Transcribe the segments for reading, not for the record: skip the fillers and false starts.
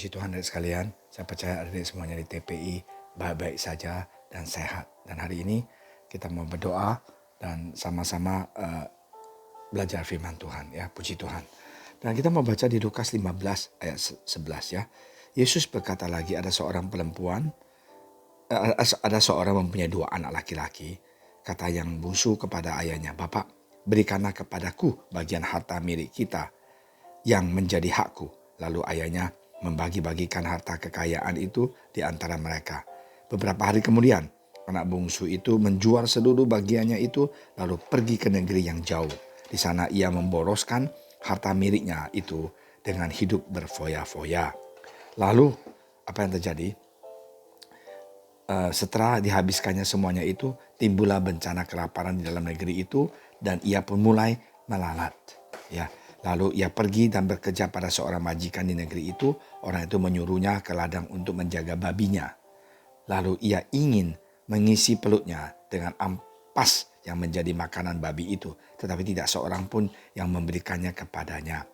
Puji Tuhan adik sekalian, saya percaya adik semuanya di TPI baik-baik saja dan sehat. Dan hari ini kita mau berdoa dan sama-sama belajar firman Tuhan ya, puji Tuhan. Dan kita mau baca di Lukas 15 ayat 11 ya. Yesus berkata lagi, ada seorang mempunyai 2 anak laki-laki. Kata yang bungsu kepada ayahnya, "Bapak, berikanlah kepadaku bagian harta milik kita yang menjadi hakku." Lalu ayahnya membagi-bagikan harta kekayaan itu di antara mereka. Beberapa hari kemudian, anak bungsu itu menjual seluruh bagiannya itu lalu pergi ke negeri yang jauh. Di sana ia memboroskan harta miliknya itu dengan hidup berfoya-foya. Lalu apa yang terjadi? Setelah dihabiskannya semuanya itu, timbullah bencana kelaparan di dalam negeri itu dan ia pun mulai melalat. Ya, lalu ia pergi dan bekerja pada seorang majikan di negeri itu. Orang itu menyuruhnya ke ladang untuk menjaga babinya. Lalu ia ingin mengisi pelutnya dengan ampas yang menjadi makanan babi itu, tetapi tidak seorang pun yang memberikannya kepadanya.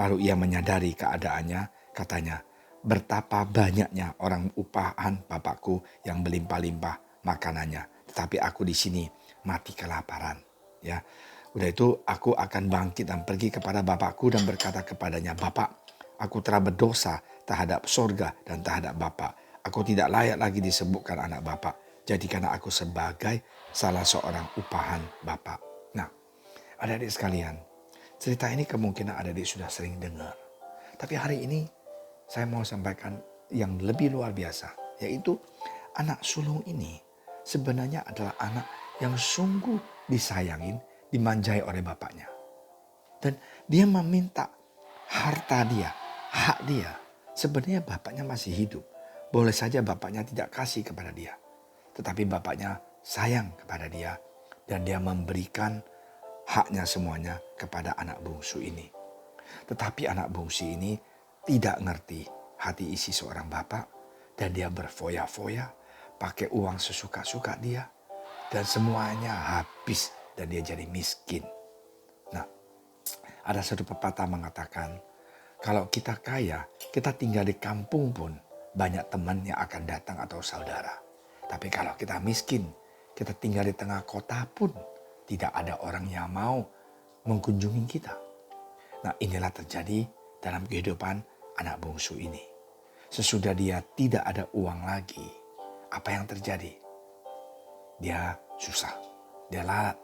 Lalu ia menyadari keadaannya, katanya, "Betapa banyaknya orang upahan Bapakku yang berlimpah-limpah makanannya, tetapi aku di sini mati kelaparan." Ya, udah itu aku akan bangkit dan pergi kepada Bapakku dan berkata kepadanya, "Bapak, aku telah berdosa terhadap sorga dan terhadap Bapak. Aku tidak layak lagi disebutkan anak Bapak. Jadikanlah aku sebagai salah seorang upahan Bapak." Nah, adik-adik sekalian, cerita ini kemungkinan adik-adik sudah sering dengar. Tapi hari ini saya mau sampaikan yang lebih luar biasa, yaitu anak sulung ini sebenarnya adalah anak yang sungguh disayangin, dimanjai oleh bapaknya. Dan dia meminta harta dia, hak dia. Sebenarnya bapaknya masih hidup. Boleh saja bapaknya tidak kasih kepada dia. Tetapi bapaknya sayang kepada dia dan dia memberikan haknya semuanya kepada anak bungsu ini. Tetapi anak bungsu ini tidak ngerti hati isi seorang bapak dan dia berfoya-foya, pakai uang sesuka-suka dia dan semuanya habis dan dia jadi miskin. Nah, ada satu pepatah mengatakan, kalau kita kaya, kita tinggal di kampung pun banyak teman yang akan datang atau saudara. Tapi kalau kita miskin, kita tinggal di tengah kota pun tidak ada orang yang mau mengunjungi kita. Nah, inilah terjadi dalam kehidupan anak bungsu ini. Sesudah dia tidak ada uang lagi, apa yang terjadi? Dia susah, dia lalat.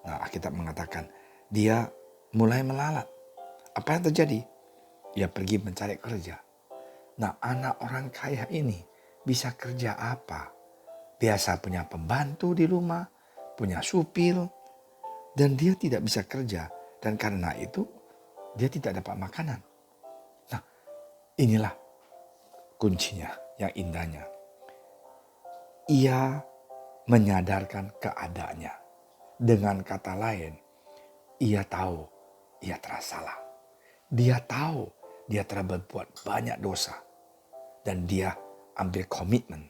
Nah, Alkitab mengatakan dia mulai melalat. Apa yang terjadi? Dia pergi mencari kerja. Nah, anak orang kaya ini bisa kerja apa? Biasa punya pembantu di rumah, punya supir, dan dia tidak bisa kerja. Dan karena itu, dia tidak dapat makanan. Nah, inilah kuncinya yang indahnya. Ia menyadarkan keadaannya. Dengan kata lain, ia tahu ia telah salah. Dia tahu dia telah berbuat banyak dosa. Dan dia ambil komitmen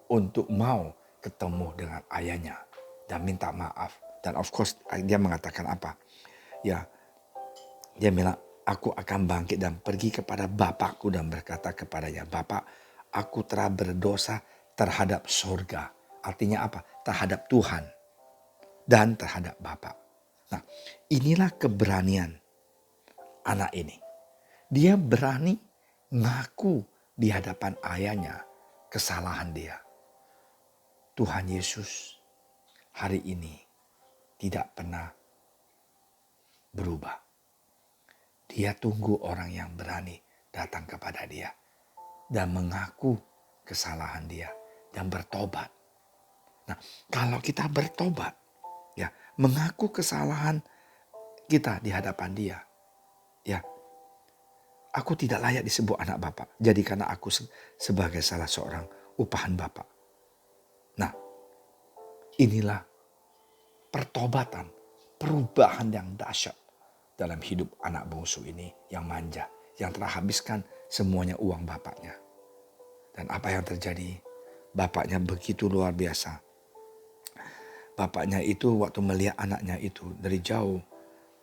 untuk mau ketemu dengan ayahnya dan minta maaf. Dan of course dia mengatakan apa? Ya, dia bilang, "Aku akan bangkit dan pergi kepada bapakku dan berkata kepadanya, Bapak, aku telah berdosa terhadap surga." Artinya apa? Terhadap Tuhan dan terhadap Bapak. Nah, inilah keberanian anak ini. Dia berani ngaku di hadapan ayahnya kesalahan dia. Tuhan Yesus hari ini tidak pernah berubah. Dia tunggu orang yang berani datang kepada dia dan mengaku kesalahan dia dan bertobat. Nah, kalau kita bertobat, ya, mengaku kesalahan kita di hadapan dia, ya, aku tidak layak disebut anak Bapak. Jadikanlah aku sebagai salah seorang upahan Bapak. Nah, inilah pertobatan, perubahan yang dahsyat dalam hidup anak bungsu ini yang manja, yang telah habiskan semuanya uang bapaknya. Dan apa yang terjadi? Bapaknya begitu luar biasa. Bapaknya itu waktu melihat anaknya itu dari jauh,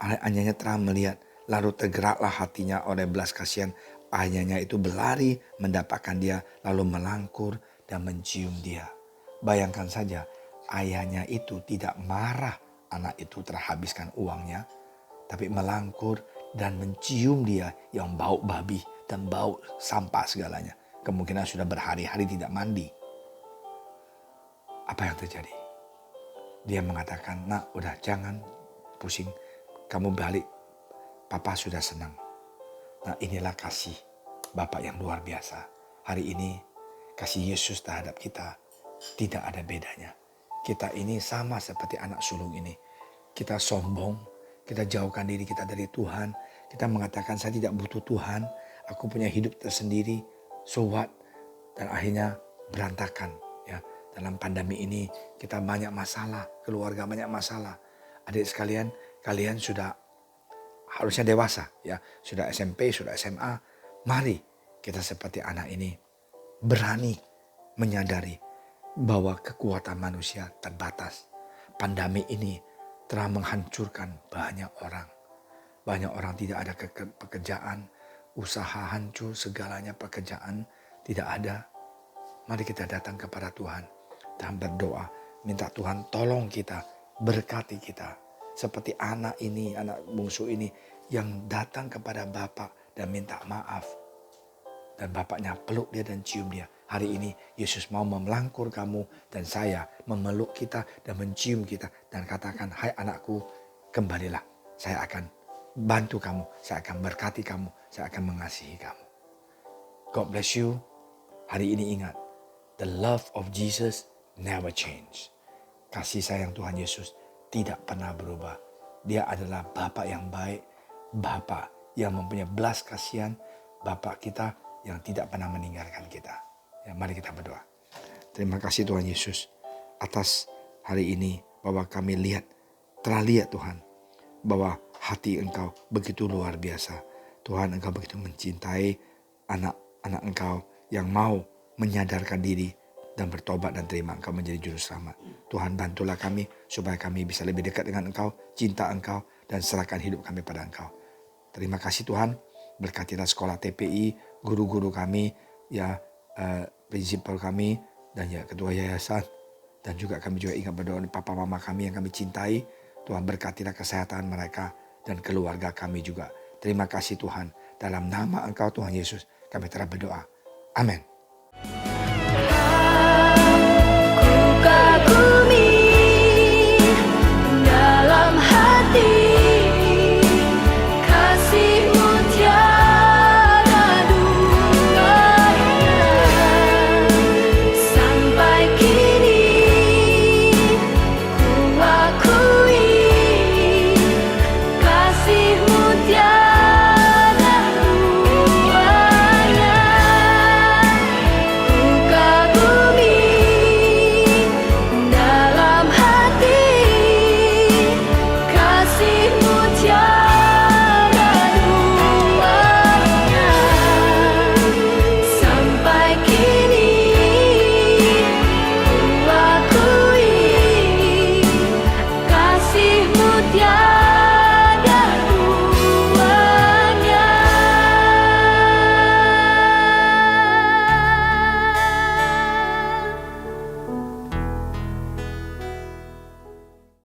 ayahnya telah melihat, lalu tergeraklah hatinya oleh belas kasihan Ayahnya itu berlari mendapatkan dia, lalu melangkur dan mencium dia. Bayangkan saja, ayahnya itu tidak marah anak itu terhabiskan uangnya, tapi melangkur dan mencium dia yang bau babi dan bau sampah segalanya. Kemungkinan sudah berhari-hari tidak mandi. Apa yang terjadi? Dia mengatakan, nak udah jangan pusing, kamu balik, papa sudah senang. Nah inilah kasih Bapa yang luar biasa. Hari ini kasih Yesus terhadap kita tidak ada bedanya. Kita ini sama seperti anak sulung ini. Kita sombong, kita jauhkan diri kita dari Tuhan. Kita mengatakan saya tidak butuh Tuhan, aku punya hidup tersendiri, so what? Dan akhirnya berantakan. Ya, dalam pandemi ini kita banyak masalah, keluarga banyak masalah. Adik sekalian, kalian sudah harusnya dewasa, ya, sudah SMP, sudah SMA. Mari kita seperti anak ini berani menyadari bahwa kekuatan manusia terbatas. Pandemi ini telah menghancurkan banyak orang. Banyak orang tidak ada pekerjaan, usaha hancur, segalanya pekerjaan tidak ada. Mari kita datang kepada Tuhan dan berdoa, minta Tuhan tolong kita, berkati kita. Seperti anak ini, anak bungsu ini yang datang kepada Bapak dan minta maaf. Dan bapaknya peluk dia dan cium dia. Hari ini Yesus mau melangkur kamu dan saya, memeluk kita dan mencium kita. Dan katakan, hai anakku, kembalilah. Saya akan bantu kamu, saya akan berkati kamu, saya akan mengasihi kamu. God bless you. Hari ini ingat, the love of Jesus never change. Kasih sayang Tuhan Yesus tidak pernah berubah. Dia adalah Bapa yang baik, Bapa yang mempunyai belas kasihan, Bapa kita yang tidak pernah meninggalkan kita. Ya, mari kita berdoa. Terima kasih Tuhan Yesus atas hari ini bahwa kami telah lihat Tuhan, bahwa hati Engkau begitu luar biasa. Tuhan, Engkau begitu mencintai anak-anak Engkau yang mau menyadarkan diri dan bertobat dan terima Engkau menjadi juru selamat. Tuhan, bantulah kami supaya kami bisa lebih dekat dengan Engkau, cinta Engkau, dan serahkan hidup kami pada Engkau. Terima kasih Tuhan, berkatilah sekolah TPI, guru-guru kami, ya prinsipal kami, dan ya ketua yayasan. Dan juga kami juga ingat berdoa papa mama kami yang kami cintai. Tuhan, berkatilah kesehatan mereka dan keluarga kami juga. Terima kasih Tuhan, dalam nama Engkau Tuhan Yesus kami telah berdoa. Amin.